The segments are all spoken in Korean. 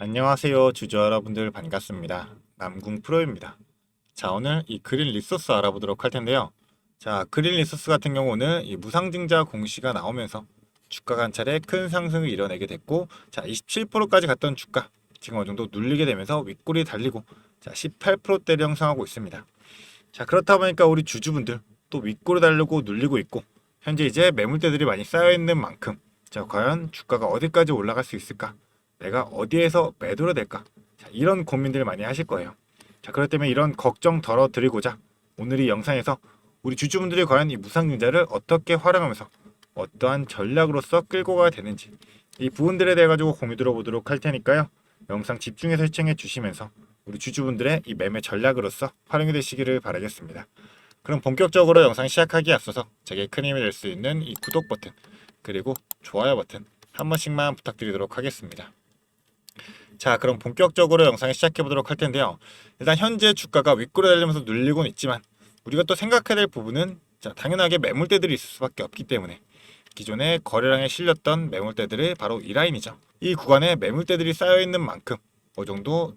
안녕하세요 주주 여러분들 반갑습니다. 남궁 프로입니다. 자, 오늘 이 그린 리소스 알아보도록 할 텐데요. 자, 그린 리소스 같은 경우는 이 무상증자 공시가 나오면서 주가가 한 차례 큰 상승을 이뤄내게 됐고, 자 27%까지 갔던 주가 지금 어느 정도 눌리게 되면서 윗골이 달리고 자 18%대를 형성하고 있습니다. 자, 그렇다 보니까 우리 주주분들 또 윗골이 달리고 눌리고 있고, 현재 이제 매물대들이 많이 쌓여 있는 만큼 자 과연 주가가 어디까지 올라갈 수 있을까, 내가 어디에서 매도를 될까, 자 이런 고민들 많이 하실 거예요. 자, 그렇기 때문에 이런 걱정 덜어드리고자 오늘 이 영상에서 우리 주주분들이 과연 이 무상증자를 어떻게 활용하면서 어떠한 전략으로서 끌고 가야 되는지, 이 부분들에 대해 가지고 공유 들어보도록 할 테니까요. 영상 집중해서 시청해 주시면서 우리 주주분들의 이 매매 전략으로서 활용이 되시기를 바라겠습니다. 그럼 본격적으로 영상 시작하기에 앞서서 제게 큰 힘이 될 수 있는 이 구독 버튼 그리고 좋아요 버튼 한 번씩만 부탁드리도록 하겠습니다. 자, 그럼 본격적으로 영상을 시작해 보도록 할 텐데요. 일단 현재 주가가 윗골에 달리면서 눌리고는 있지만 우리가 또 생각해야 될 부분은 자 당연하게 매물대들이 있을 수밖에 없기 때문에 기존의 거래량에 실렸던 매물대들이 바로 이 라인이죠. 이 구간에 매물대들이 쌓여 있는 만큼 어느 정도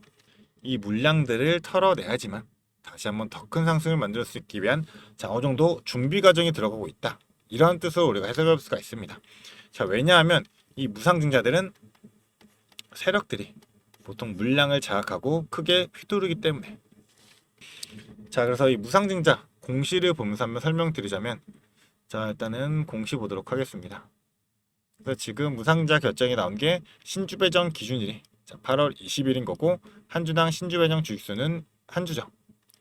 이 물량들을 털어내야지만 다시 한번 더 큰 상승을 만들 수 있기 위한 자 어느 정도 준비 과정이 들어가고 있다, 이러한 뜻으로 우리가 해석할 수가 있습니다. 자, 왜냐하면 이 무상증자들은 세력들이 보통 물량을 장악하고 크게 휘두르기 때문에. 자, 그래서 이 무상증자 공시를 보면서 한번 설명드리자면, 자 일단은 공시 보도록 하겠습니다. 그래서 지금 무상증자 결정이 나온 게 신주 배정 기준일이 자 8월 20일인 거고, 한 주당 신주 배정 주식수는 한 주죠.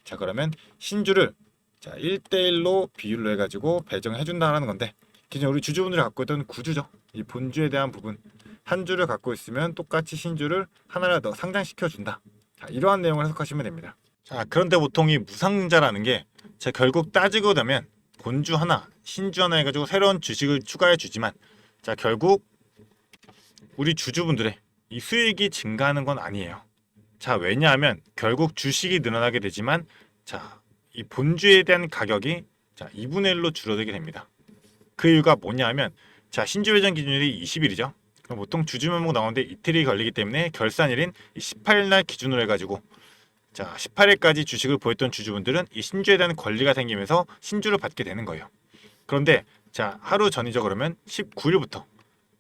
자, 그러면 신주를 자 1대1로 비율로 해가지고 배정해 준다라는 건데, 기존 우리 주주분들이 갖고 있던 구주죠. 이 본주에 대한 부분 한 주를 갖고 있으면 똑같이 신주를 하나를 더 상장시켜 준다. 자, 이러한 내용을 해석하시면 됩니다. 자, 그런데 보통 이 무상증자라는 게 자 결국 따지고 보면 본주 하나, 신주 하나 해가지고 새로운 주식을 추가해 주지만, 자 결국 우리 주주분들의 이 수익이 증가하는 건 아니에요. 자, 왜냐하면 결국 주식이 늘어나게 되지만 자 이 본주에 대한 가격이 자 2분의 1로 줄어들게 됩니다. 그 이유가 뭐냐 하면 자 신주 배정 기준일이 20일이죠. 그럼 보통 주주 명목 나오는데 이틀이 걸리기 때문에 결산일인 18일 날 기준으로 해가지고 자 18일까지 주식을 보였던 주주분들은 이 신주에 대한 권리가 생기면서 신주를 받게 되는 거예요. 그런데 자 하루 전이죠. 그러면 19일부터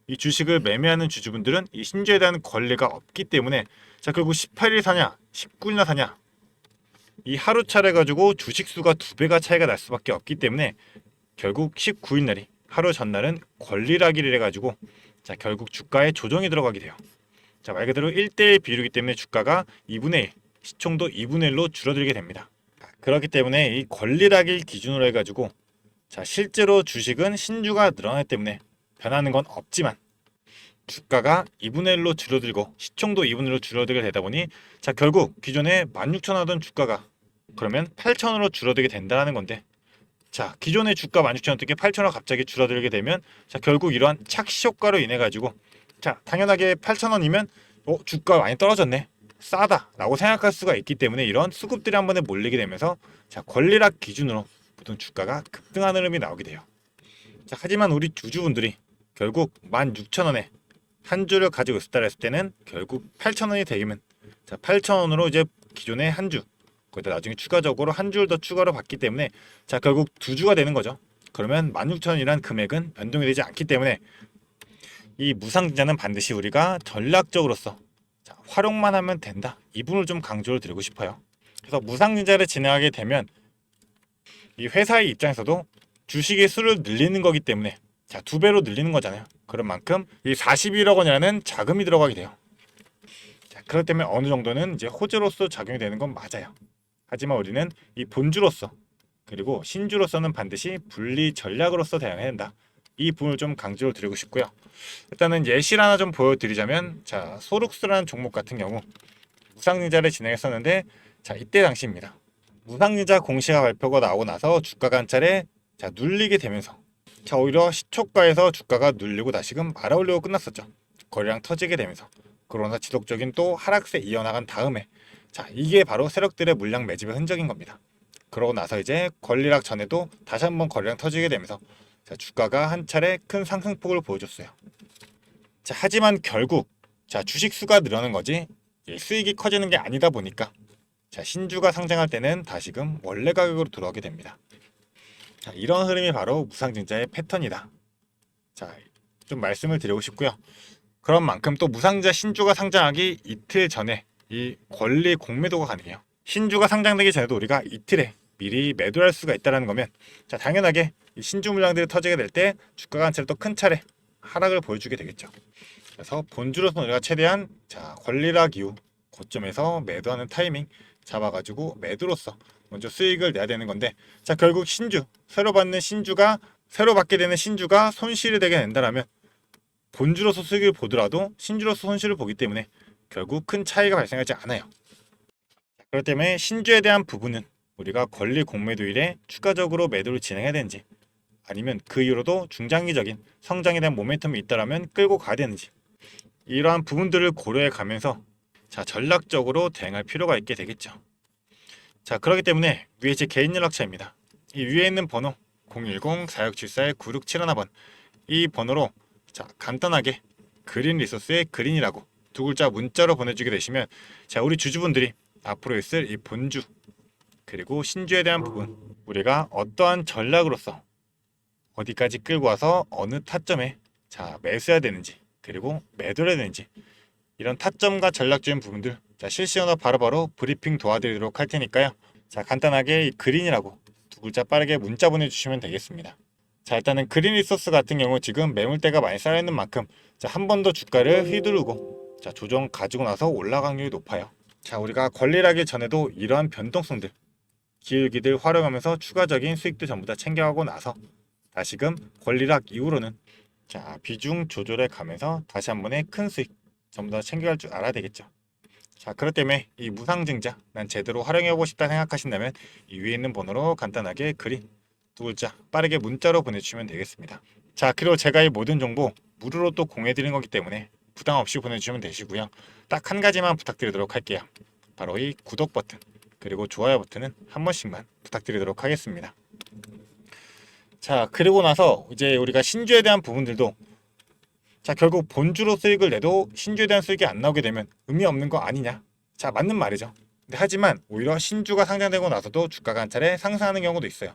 이 주식을 매매하는 주주분들은 이 신주에 대한 권리가 없기 때문에 자 결국 18일 사냐 19일날 사냐, 이 하루 차례 가지고 주식 수가 2배가 차이가 날 수밖에 없기 때문에 결국 19일 날이 하루 전날은 권리락일 해가지고 자 결국 주가에 조정이 들어가게 돼요. 자, 말 그대로 1대1 비율이기 때문에 주가가 2분의 1, 시총도 2분의 1로 줄어들게 됩니다. 그렇기 때문에 이 권리락일 기준으로 해가지고 자 실제로 주식은 신주가 늘어나기 때문에 변하는 건 없지만 주가가 2분의 1로 줄어들고 시총도 2분의 1로 줄어들게 되다 보니 자 결국 기존에 16,000원 하던 주가가 그러면 8,000원으로 줄어들게 된다는 건데, 자 기존의 주가 16,000원대 게 8,000원 갑자기 줄어들게 되면 자 결국 이러한 착시 효과로 인해 가지고 자 당연하게 8,000원이면 주가 많이 떨어졌네, 싸다 라고 생각할 수가 있기 때문에 이런 수급들이 한 번에 몰리게 되면서 자 권리락 기준으로 보통 주가가 급등하는 흐름이 나오게 돼요. 자, 하지만 우리 주주분들이 결국 16,000원에 한 주를 가지고 있었다 했을 때는 결국 8,000원이 되면 자 8,000원으로 이제 기존의 한 주, 거기다 나중에 추가적으로 한 주를 더 추가로 받기 때문에 자 결국 두 주가 되는 거죠. 그러면 16,000원이란 금액은 변동이 되지 않기 때문에 이 무상증자는 반드시 우리가 전략적으로서 자, 활용만 하면 된다, 이 부분을 좀 강조를 드리고 싶어요. 그래서 무상증자를 진행하게 되면 이 회사의 입장에서도 주식의 수를 늘리는 거기 때문에 자 2배로 늘리는 거잖아요. 그런 만큼 이 41억 원이라는 자금이 들어가게 돼요. 자, 그렇기 때문에 어느 정도는 이제 호재로서 작용이 되는 건 맞아요. 하지만 우리는 이 본주로서 그리고 신주로서는 반드시 분리 전략으로서 대응해야 된다, 이 부분을 좀 강조를 드리고 싶고요. 일단은 예시를 하나 좀 보여드리자면 자 소룩스라는 종목 같은 경우 무상증자를 진행했었는데 자 이때 당시입니다. 무상증자 공시가 발표가 나오고 나서 주가가 한 차례 자 눌리게 되면서 자 오히려 시초가에서 주가가 눌리고 다시금 말아올리고 끝났었죠. 거래량 터지게 되면서 그러나 지속적인 또 하락세 이어나간 다음에 자 이게 바로 세력들의 물량 매집의 흔적인 겁니다. 그러고 나서 이제 권리락 전에도 다시 한번 거래량 터지게 되면서 자 주가가 한 차례 큰 상승폭을 보여줬어요. 자 하지만 결국 자, 주식 수가 늘어나는 거지 수익이 커지는 게 아니다 보니까 자, 신주가 상장할 때는 다시금 원래 가격으로 돌아오게 됩니다. 자, 이런 흐름이 바로 무상증자의 패턴이다. 자, 좀 말씀을 드리고 싶고요. 그런 만큼 또 무상증자 신주가 상장하기 이틀 전에 이 권리 공매도가 가능해요. 신주가 상장되기 전에도 우리가 이틀에 미리 매도할 수가 있다는 거면 자, 당연하게 이 신주 물량들이 터지게 될 때 주가가 한 차례 또 큰 차례 하락을 보여주게 되겠죠. 그래서 본주로서 우리가 최대한 자, 권리락 이후 고점에서 매도하는 타이밍 잡아가지고 매도로서 먼저 수익을 내야 되는 건데 자, 결국 신주 새로 받게 되는 신주가 손실이 되게 된다라면 본주로서 수익을 보더라도 신주로서 손실을 보기 때문에 결국 큰 차이가 발생하지 않아요. 그렇기 때문에 신주에 대한 부분은 우리가 권리 공매도일에 추가적으로 매도를 진행해야 되는지 아니면 그 이후로도 중장기적인 성장에 대한 모멘텀이 있다라면 끌고 가야 되는지 이러한 부분들을 고려해 가면서 자, 전략적으로 대응할 필요가 있게 되겠죠. 자, 그렇기 때문에 위에 제 개인 연락처입니다. 이 위에 있는 번호 010-4674-9671번 이 번호로 자, 간단하게 그린 리소스의 그린이라고 두 글자 문자로 보내주게 되시면 자, 우리 주주분들이 앞으로 있을 이 본주 그리고 신주에 대한 부분 우리가 어떠한 전략으로서 어디까지 끌고 와서 어느 타점에 자, 매수해야 되는지 그리고 매도를 해야 되는지 이런 타점과 전략적인 부분들 자, 실시간으로 바로바로 브리핑 도와드리도록 할 테니까요. 자, 간단하게 이 그린이라고 두 글자 빠르게 문자 보내주시면 되겠습니다. 자, 일단은 그린 리소스 같은 경우 지금 매물대가 많이 쌓여있는 만큼 자, 한 번 더 주가를 휘두르고 자, 조정 가지고 나서 올라갈 확률이 높아요. 자, 우리가 권리하기 전에도 이러한 변동성들 기울기들 활용하면서 추가적인 수익도 전부 다 챙겨가고 나서 다시금 권리락 이후로는 자, 비중 조절해 가면서 다시 한 번에 큰 수익 전부 다 챙겨갈 줄 알아야 되겠죠. 자, 그렇기 때문에 이 무상증자 난 제대로 활용해보고 싶다 생각하신다면 이 위에 있는 번호로 간단하게 그린 두 글자 빠르게 문자로 보내주시면 되겠습니다. 자, 그리고 제가 이 모든 정보 무료로 또 공유해드리는 거기 때문에 부담 없이 보내주시면 되시고요. 딱 한 가지만 부탁드리도록 할게요. 바로 이 구독 버튼 그리고 좋아요 버튼은 한 번씩만 부탁드리도록 하겠습니다. 자, 그리고 나서 이제 우리가 신주에 대한 부분들도 자, 결국 본주로 수익을 내도 신주에 대한 수익이 안 나오게 되면 의미 없는 거 아니냐? 자, 맞는 말이죠. 근데 하지만 오히려 신주가 상장되고 나서도 주가가 한 차례 상승하는 경우도 있어요.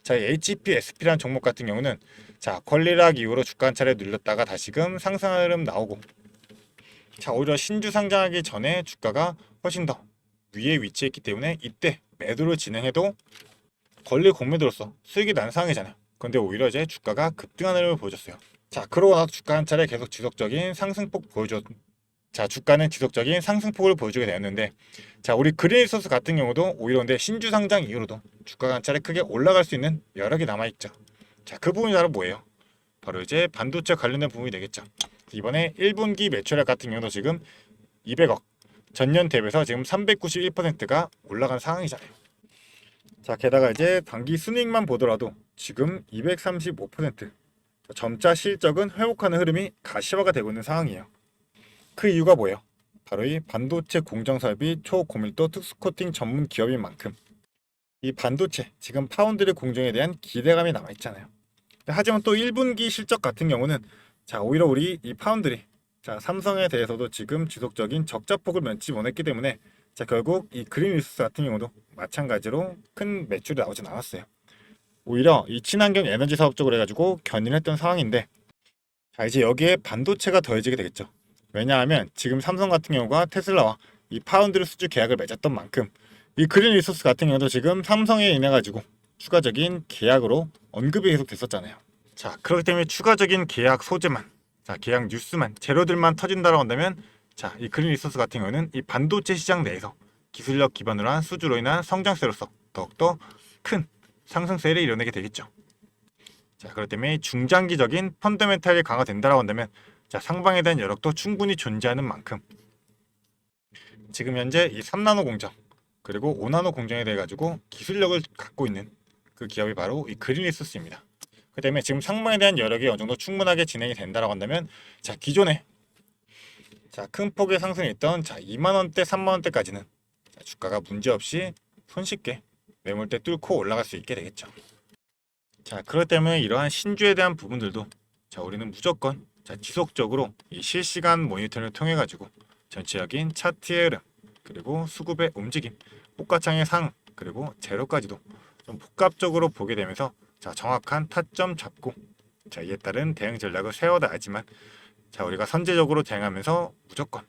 자, HPSP라는 종목 같은 경우는 자, 권리락 이후로 주가 한 차례 눌렸다가 다시금 상승하는 흐름 나오고 자, 오히려 신주 상장하기 전에 주가가 훨씬 더 위에 위치했기 때문에 이때 매도를 진행해도 권리 공매도로서 수익이 난 상황이잖아요. 근데 오히려 이제 주가가 급등하는 흐름을 보여줬어요. 자, 그러고 나서 주가 한 차례 계속 지속적인 상승폭 자, 주가는 지속적인 상승폭을 보여주게 되었는데 자, 우리 그린 리소스 같은 경우도 오히려 근데 신주 상장 이후로도 주가가 한 차례 크게 올라갈 수 있는 여력이 남아있죠. 자, 그 부분이 바로 뭐예요? 바로 이제 반도체 관련된 부분이 되겠죠. 이번에 1분기 매출액 같은 경우도 지금 200억 전년 대비해서 지금 391%가 올라간 상황이잖아요. 자, 게다가 이제 단기 순이익만 보더라도 지금 235% 점차 실적은 회복하는 흐름이 가시화가 되고 있는 상황이에요. 그 이유가 뭐예요? 바로 이 반도체 공정 설비 초고밀도 특수코팅 전문 기업인 만큼 이 반도체 지금 파운드리 공정에 대한 기대감이 남아 있잖아요. 하지만 또 1분기 실적 같은 경우는 자, 오히려 우리 이 파운드리 자, 삼성에 대해서도 지금 지속적인 적자폭을 면치 못했기 때문에 자, 결국 이 그린 리소스 같은 경우도 마찬가지로 큰 매출이 나오진 않았어요. 오히려 이 친환경 에너지 사업 쪽으로 해가지고 견인했던 상황인데 자, 이제 여기에 반도체가 더해지게 되겠죠. 왜냐하면 지금 삼성 같은 경우가 테슬라와 이 파운드리 수주 계약을 맺었던 만큼 이 그린 리소스 같은 경우도 지금 삼성에 인해 가지고 추가적인 계약으로 언급이 계속 됐었잖아요. 자, 그렇기 때문에 추가적인 계약 소재만 자, 계약 뉴스만 재료들만 터진다고 한다면 자, 이 그린 리소스 같은 경우는 이 반도체 시장 내에서 기술력 기반으로 한 수주로 인한 성장세로서 더욱더 큰 상승세를 이뤄내게 되겠죠. 자, 그렇기 때문에 중장기적인 펀더멘탈이 강화된다고 한다면 자, 상방에 대한 여력도 충분히 존재하는 만큼 지금 현재 이 3나노 공정 그리고 5나노 공정에 대해 가지고 기술력을 갖고 있는 그 기업이 바로 이 그린 리소스입니다. 그 때문에 지금 상방에 대한 여력이 어느 정도 충분하게 진행이 된다고 한다면 자, 기존에 자, 큰 폭의 상승이 있던 자, 2만원대 3만원대까지는 주가가 문제없이 손쉽게 매물대 뚫고 올라갈 수 있게 되겠죠. 자, 그렇기 때문에 이러한 신주에 대한 부분들도 자, 우리는 무조건 자, 지속적으로 이 실시간 모니터링을 통해 가지고 전체적인 차트의 흐름, 그리고 수급의 움직임, 호가창의 상, 그리고 재료까지도 좀 복합적으로 보게 되면서 자, 정확한 타점 잡고 자, 이에 따른 대응 전략을 세워놔야지만 자, 우리가 선제적으로 대응하면서 무조건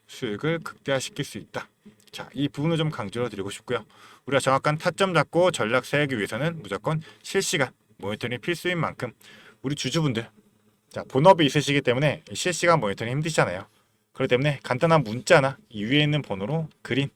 수익을 극대화시킬 수 있다. 자, 이 부분을 좀 강조를 드리고 싶고요. 우리가 정확한 타점 잡고 전략 세우기 위해서는 무조건 실시간 모니터링이 필수인 만큼 우리 주주분들 자, 본업이 있으시기 때문에 실시간 모니터링 힘드시잖아요. 그렇기 때문에 간단한 문자나 이 위에 있는 번호로 그린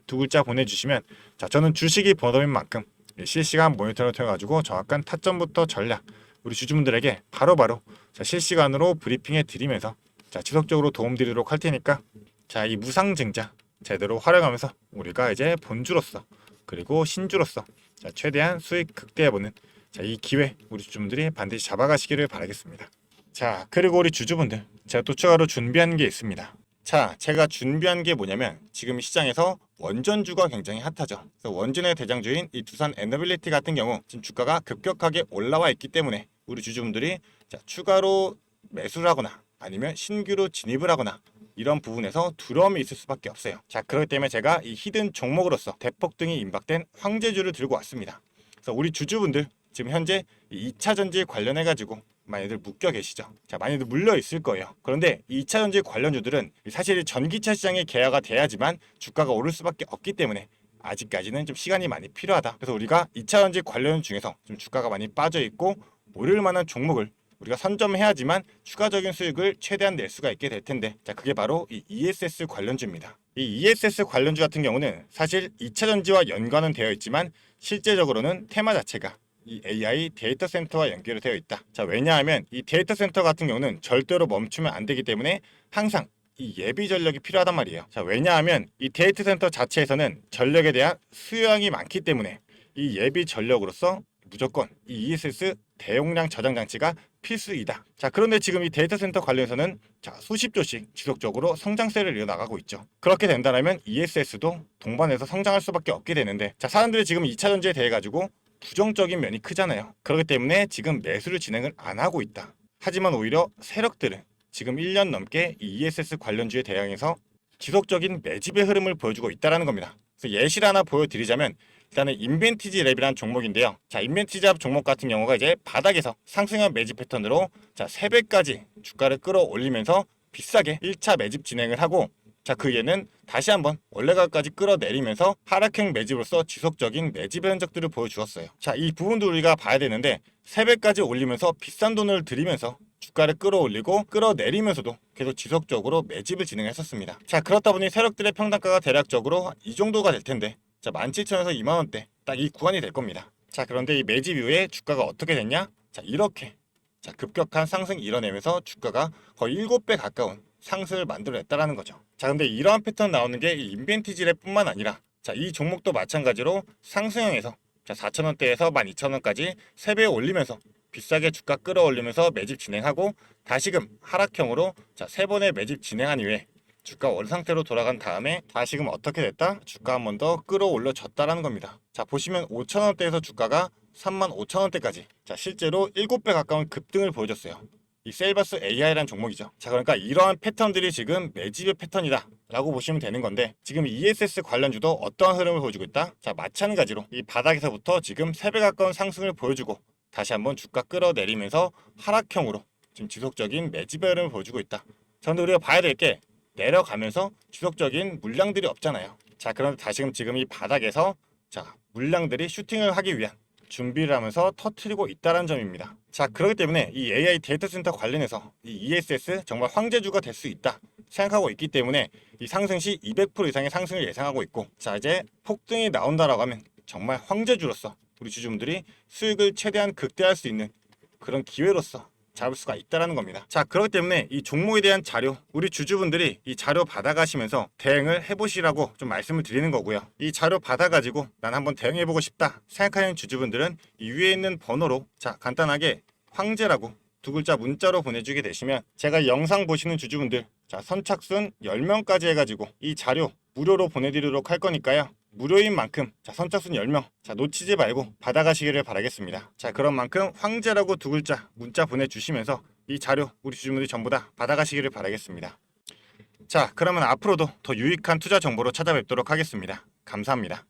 두 글자 보내주시면 자, 저는 주식이 본업인 만큼 실시간 모니터링을 통해 가지고 정확한 타점부터 전략 우리 주주분들에게 바로바로 자, 실시간으로 브리핑해 드리면서 자, 지속적으로 도움드리도록 할 테니까 자, 이 무상증자 제대로 활용하면서 우리가 이제 본주로서 그리고 신주로서 자, 최대한 수익 극대화해보는 자, 이 기회 우리 주주분들이 반드시 잡아가시기를 바라겠습니다. 자, 그리고 우리 주주분들 제가 또 추가로 준비한 게 있습니다. 자, 제가 준비한 게 뭐냐면 지금 시장에서 원전주가 굉장히 핫하죠. 그래서 원전의 대장주인 이 두산 에너빌리티 같은 경우 지금 주가가 급격하게 올라와 있기 때문에 우리 주주분들이 자, 추가로 매수를 하거나 아니면 신규로 진입을 하거나 이런 부분에서 두려움이 있을 수밖에 없어요. 자, 그렇기 때문에 제가 이 히든 종목으로서 대폭등이 임박된 황제주를 들고 왔습니다. 그래서 우리 주주분들 지금 현재 2차 전지 관련해 가지고 많이들 묶여 계시죠. 자, 많이들 물려 있을 거예요. 그런데 2차 전지 관련주들은 사실 전기차 시장이 개화가 돼야지만 주가가 오를 수밖에 없기 때문에 아직까지는 좀 시간이 많이 필요하다. 그래서 우리가 2차 전지 관련 중에서 좀 주가가 많이 빠져 있고 오를 만한 종목을 우리가 선점해야지만 추가적인 수익을 최대한 낼 수가 있게 될 텐데 자, 그게 바로 이 ESS 관련주입니다. 이 ESS 관련주 같은 경우는 사실 2차 전지와 연관은 되어 있지만 실제적으로는 테마 자체가 이 AI 데이터 센터와 연결이 되어 있다. 자, 왜냐하면 이 데이터 센터 같은 경우는 절대로 멈추면 안 되기 때문에 항상 이 예비 전력이 필요하단 말이에요. 자, 왜냐하면 이 데이터 센터 자체에서는 전력에 대한 수요량이 많기 때문에 이 예비 전력으로서 무조건 이 ESS 대용량 저장 장치가 필수이다. 자, 그런데 지금 이 데이터 센터 관련해서는 자, 수십 조씩 지속적으로 성장세를 이어나가고 있죠. 그렇게 된다면 ESS도 동반해서 성장할 수밖에 없게 되는데 자, 사람들이 지금 2차 전지에 대해 가지고 부정적인 면이 크잖아요. 그렇기 때문에 지금 매수를 진행을 안 하고 있다. 하지만 오히려 세력들은 지금 1년 넘게 이 ESS 관련주에 대항해서 지속적인 매집의 흐름을 보여주고 있다는 겁니다. 그래서 예시를 하나 보여드리자면 일단은 인벤티지 랩이라는 종목인데요. 자, 인벤티지 랩 종목 같은 경우가 이제 바닥에서 상승형 매집 패턴으로 자, 3배까지 주가를 끌어올리면서 비싸게 1차 매집 진행을 하고 자, 그 이후에는 다시 한번 원래 가까지 끌어내리면서 하락형 매집으로서 지속적인 매집의 흔적들을 보여주었어요. 자, 이 부분도 우리가 봐야 되는데 3배까지 올리면서 비싼 돈을 들이면서 주가를 끌어올리고 끌어내리면서도 계속 지속적으로 매집을 진행했었습니다. 자, 그렇다 보니 세력들의 평단가가 대략적으로 이 정도가 될 텐데 자, 17,000에서 2만원대 딱 이 구간이 될 겁니다. 자, 그런데 이 매집 이후에 주가가 어떻게 됐냐? 자, 이렇게 자, 급격한 상승 이뤄내면서 주가가 거의 7배 가까운 상승을 만들어냈다라는 거죠. 자, 근데 이러한 패턴 나오는 게 이 인벤티지랩뿐만 아니라 자, 이 종목도 마찬가지로 상승형에서 자, 4,000원대에서 12,000원까지 3배 올리면서 비싸게 주가 끌어올리면서 매집 진행하고 다시금 하락형으로 자, 3번의 매집 진행한 이후에 주가 원 상태로 돌아간 다음에 다시금 어떻게 됐다? 주가 한 번 더 끌어올려졌다라는 겁니다. 자, 보시면 5,000원대에서 주가가 35,000원대까지 자, 실제로 7배 가까운 급등을 보여줬어요. 이 셀바스 AI라는 종목이죠. 자, 그러니까 이러한 패턴들이 지금 매집의 패턴이다 라고 보시면 되는 건데 지금 ESS 관련주도 어떠한 흐름을 보여주고 있다? 자, 마찬가지로 이 바닥에서부터 지금 3배 가까운 상승을 보여주고 다시 한번 주가 끌어내리면서 하락형으로 지금 지속적인 매집의 흐름을 보여주고 있다. 자, 근데 우리가 봐야 될 게 내려가면서 지속적인 물량들이 없잖아요. 자, 그런데 다시금 지금 이 바닥에서 자, 물량들이 슈팅을 하기 위한 준비를 하면서 터트리고 있다는 점입니다. 자, 그렇기 때문에 이 AI 데이터 센터 관련해서 이 ESS 정말 황제주가 될 수 있다 생각하고 있기 때문에 이 상승 시 200% 이상의 상승을 예상하고 있고 자, 이제 폭등이 나온다라고 하면 정말 황제주로서 우리 주주분들이 수익을 최대한 극대화할 수 있는 그런 기회로서 잡을 수가 있다는 겁니다. 자, 그렇기 때문에 이 종목에 대한 자료 우리 주주분들이 이 자료 받아가시면서 대응을 해보시라고 좀 말씀을 드리는 거고요. 이 자료 받아가지고 난 한번 대응해보고 싶다 생각하는 주주분들은 이 위에 있는 번호로 자, 간단하게 황제라고 두 글자 문자로 보내주게 되시면 제가 영상 보시는 주주분들 자, 선착순 10명까지 해가지고 이 자료 무료로 보내드리도록 할 거니까요. 무료인 만큼 자, 선착순 10명 자, 놓치지 말고 받아가시기를 바라겠습니다. 자, 그런 만큼 황제라고 두 글자 문자 보내주시면서 이 자료 우리 주주분들이 전부 다 받아가시기를 바라겠습니다. 자, 그러면 앞으로도 더 유익한 투자 정보로 찾아뵙도록 하겠습니다. 감사합니다.